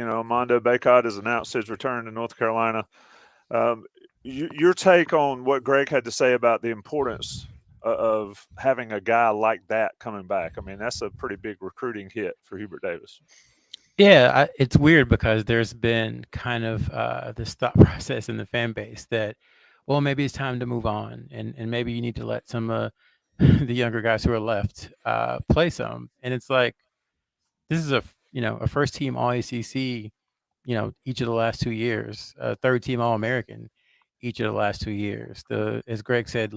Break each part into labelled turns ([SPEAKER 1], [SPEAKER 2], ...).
[SPEAKER 1] Armando Bacot has announced his return to North Carolina. Um, your take on what Greg had to say about the importance of having a guy like that coming back? I mean, that's a pretty big recruiting hit for Hubert Davis.
[SPEAKER 2] Yeah, it's weird because there's been kind of this thought process in the fan base that, well, maybe it's time to move on, and maybe you need to let some the younger guys who are left play some. And it's like this is a first team All ACC, each of the last 2 years, a third team All American, each of the last 2 years. The As Greg said,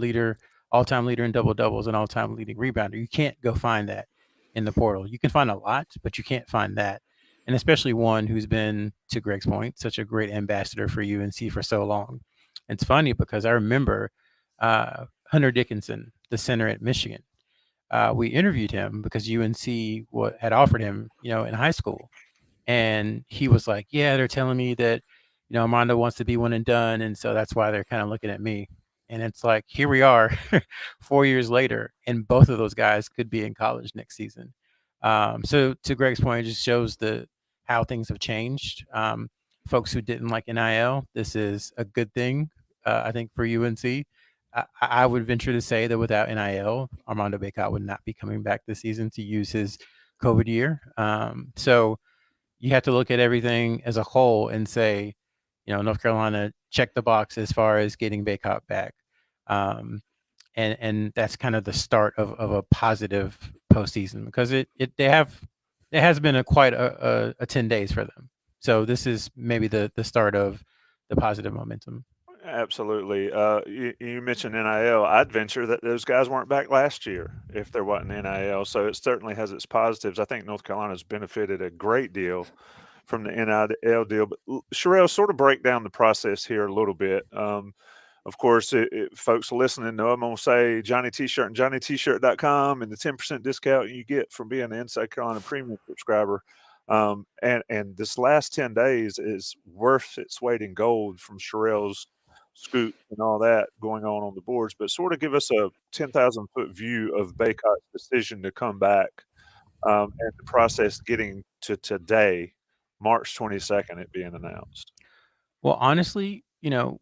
[SPEAKER 2] all time leader in double doubles and all time leading rebounder. You can't go find that in the portal. You can find a lot, but you can't find that. And especially one who's been, to Greg's point, such a great ambassador for UNC for so long. It's funny because I remember Hunter Dickinson, the center at Michigan. We interviewed him because UNC had offered him, in high school, and he was like, "Yeah, they're telling me that, Armando wants to be one and done, and so that's why they're kind of looking at me." And it's like, here we are, 4 years later, and both of those guys could be in college next season. So to Greg's point, it just shows the how things have changed. Folks who didn't like NIL, this is a good thing, I think, for UNC. I would venture to say that without NIL, Armando Bacot would not be coming back this season to use his COVID year. So you have to look at everything as a whole and say, North Carolina checked the box as far as getting Bacot back. And that's kind of the start of a positive postseason because it has been quite a 10 days for them. So this is maybe the start of the positive momentum.
[SPEAKER 1] Absolutely. You mentioned NIL. I'd venture that those guys weren't back last year if there wasn't NIL. So it certainly has its positives. I think North Carolina's benefited a great deal from the NIL deal. But Sherrell, sort of break down the process here a little bit. Of course, folks listening know I'm going to say Johnny T-shirt and JohnnyT-shirt.com and the 10% discount you get from being an Inside Carolina Premium subscriber. And this last 10 days is worth its weight in gold from Sherrell's scoop and all that going on the boards. But sort of give us a 10,000-foot view of Bacot's decision to come back and the process getting to today, March 22nd, it being announced.
[SPEAKER 2] Well, honestly,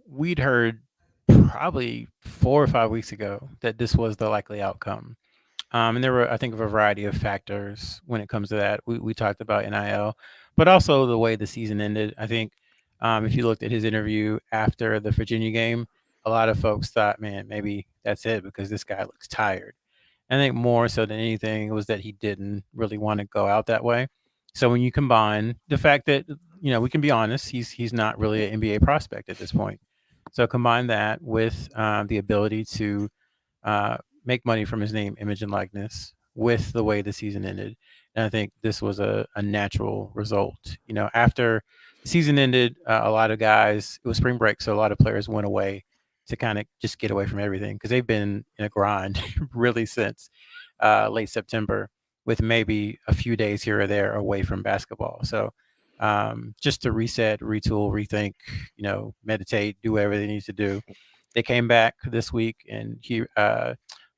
[SPEAKER 2] we'd heard probably 4 or 5 weeks ago that this was the likely outcome. And there were, I think, a variety of factors when it comes to that. We talked about NIL, but also the way the season ended. I think if you looked at his interview after the Virginia game, a lot of folks thought, man, maybe that's it because this guy looks tired. I think more so than anything was that he didn't really want to go out that way. So when you combine the fact that we can be honest, he's not really an NBA prospect at this point. So combine that with the ability to make money from his name, image, and likeness with the way the season ended. And I think this was a natural result. After the season ended, a lot of guys, it was spring break, so a lot of players went away to kind of just get away from everything because they've been in a grind really since late September with maybe a few days here or there away from basketball. So just to reset, retool, rethink, meditate, do whatever they need to do. They came back this week, and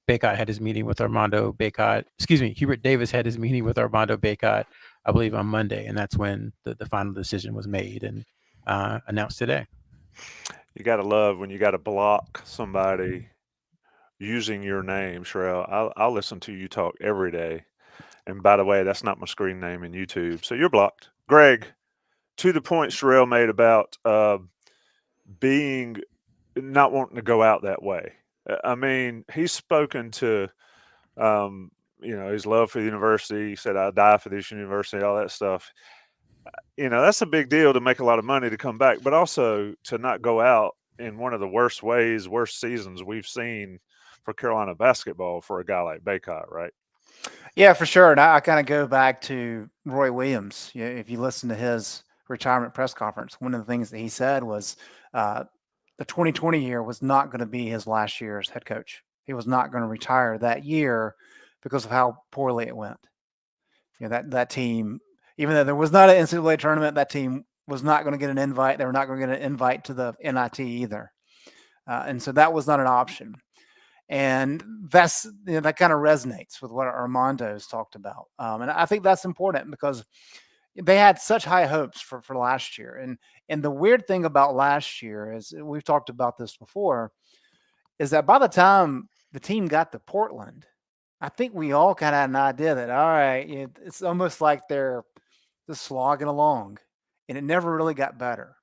[SPEAKER 2] Bacot had his meeting with Armando Bacot. Excuse me, Hubert Davis had his meeting with Armando Bacot, I believe, on Monday, and that's when the final decision was made and announced today.
[SPEAKER 1] You got to love when you got to block somebody using your name, Sherrell. I'll listen to you talk every day. And by the way, that's not my screen name in YouTube. So you're blocked. Greg, to the point Sherrell made about being not wanting to go out that way. I mean, he's spoken to, his love for the university. He said, "I'll die for this university," all that stuff. That's a big deal to make a lot of money to come back, but also to not go out in one of the worst seasons we've seen for Carolina basketball for a guy like Bacot, right?
[SPEAKER 3] Yeah, for sure. And I kind of go back to Roy Williams. If you listen to his retirement press conference, one of the things that he said was the 2020 year was not going to be his last year as head coach. He was not going to retire that year because of how poorly it went. That team, even though there was not an NCAA tournament, that team was not going to get an invite. They were not going to get an invite to the NIT either. And so that was not an option. And that's that kind of resonates with what Armando's talked about. And I think that's important because they had such high hopes for last year. And the weird thing about last year is, we've talked about this before, is that by the time the team got to Portland, I think we all kind of had an idea that, all right, it's almost like they're just slogging along, and it never really got better.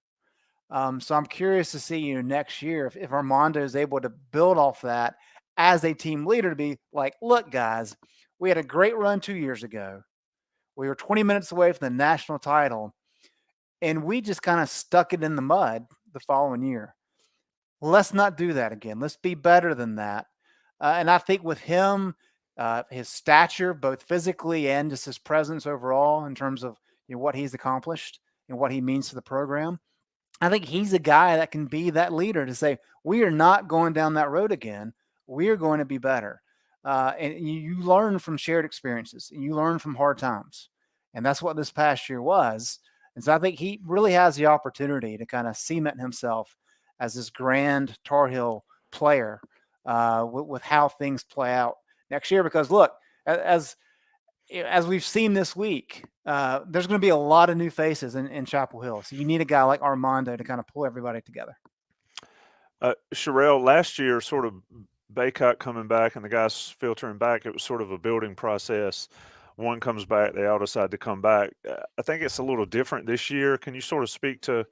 [SPEAKER 3] So I'm curious to see, next year if Armando is able to build off that as a team leader, to be like, look, guys, we had a great run 2 years ago. We were 20 minutes away from the national title, and we just kind of stuck it in the mud the following year. Let's not do that again. Let's be better than that. And I think with him, his stature, both physically and just his presence overall, in terms of what he's accomplished and what he means to the program, I think he's a guy that can be that leader to say, we are not going down that road again. We are going to be better. And you learn from shared experiences, and you learn from hard times. And that's what this past year was. And so I think he really has the opportunity to kind of cement himself as this grand Tar Heel player, with how things play out next year. Because look, as we've seen this week, there's going to be a lot of new faces in Chapel Hill. So you need a guy like Armando to kind of pull everybody together.
[SPEAKER 1] Sherrell, last year, sort of Bacot coming back and the guys filtering back, it was sort of a building process. One comes back, they all decide to come back. I think it's a little different this year. Can you sort of speak to,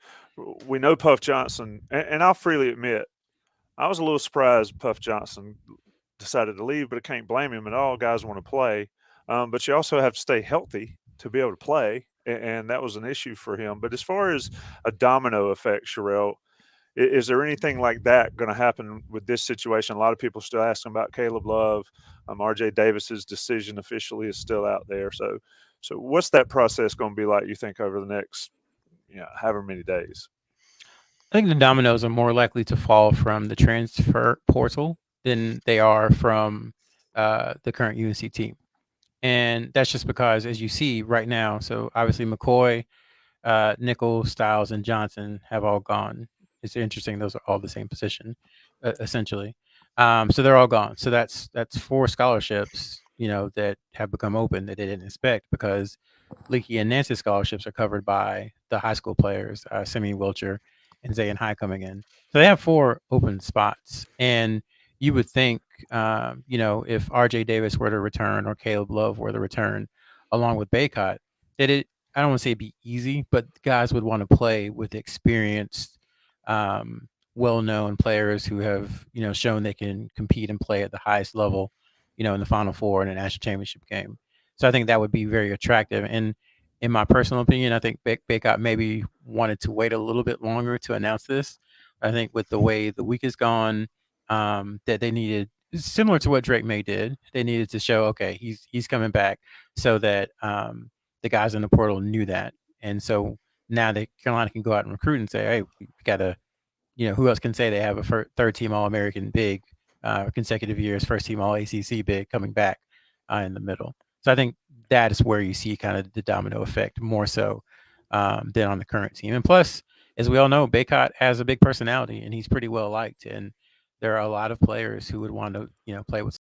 [SPEAKER 1] we know Puff Johnson, and I'll freely admit, I was a little surprised Puff Johnson decided to leave, but I can't blame him at all. Guys want to play. But you also have to stay healthy to be able to play, and that was an issue for him. But as far as a domino effect, Sherrell, is there anything like that going to happen with this situation? A lot of people still asking about Caleb Love. RJ Davis's decision officially is still out there. So what's that process going to be like, you think, over the next, however many days?
[SPEAKER 2] I think the dominoes are more likely to fall from the transfer portal than they are from the current UNC team. And that's just because, as you see right now, so obviously McCoy, Nichols, Styles, and Johnson have all gone. It's interesting; those are all the same position, essentially. So they're all gone. So that's 4 scholarships, that have become open that they didn't expect, because Leakey and Nance's scholarships are covered by the high school players, Simeon Wilcher and Zayn High coming in. So they have 4 open spots, and you would think, if RJ Davis were to return or Caleb Love were to return, along with Bacot, that I don't want to say it'd be easy, but guys would want to play with experienced, well-known players who have, shown they can compete and play at the highest level, in the Final Four in a national championship game. So I think that would be very attractive. And in my personal opinion, I think Bacot maybe wanted to wait a little bit longer to announce this. I think with the way the week is gone, that they needed, similar to what Drake May did, they needed to show, okay, he's coming back, so that the guys in the portal knew that. And so now Carolina can go out and recruit and say, hey, we got to, who else can say they have a third-team All-American big, consecutive years, first-team All-ACC big coming back in the middle. So I think that is where you see kind of the domino effect more so than on the current team. And plus, as we all know, Bacot has a big personality, and he's pretty well liked. And there are a lot of players who would want to, play with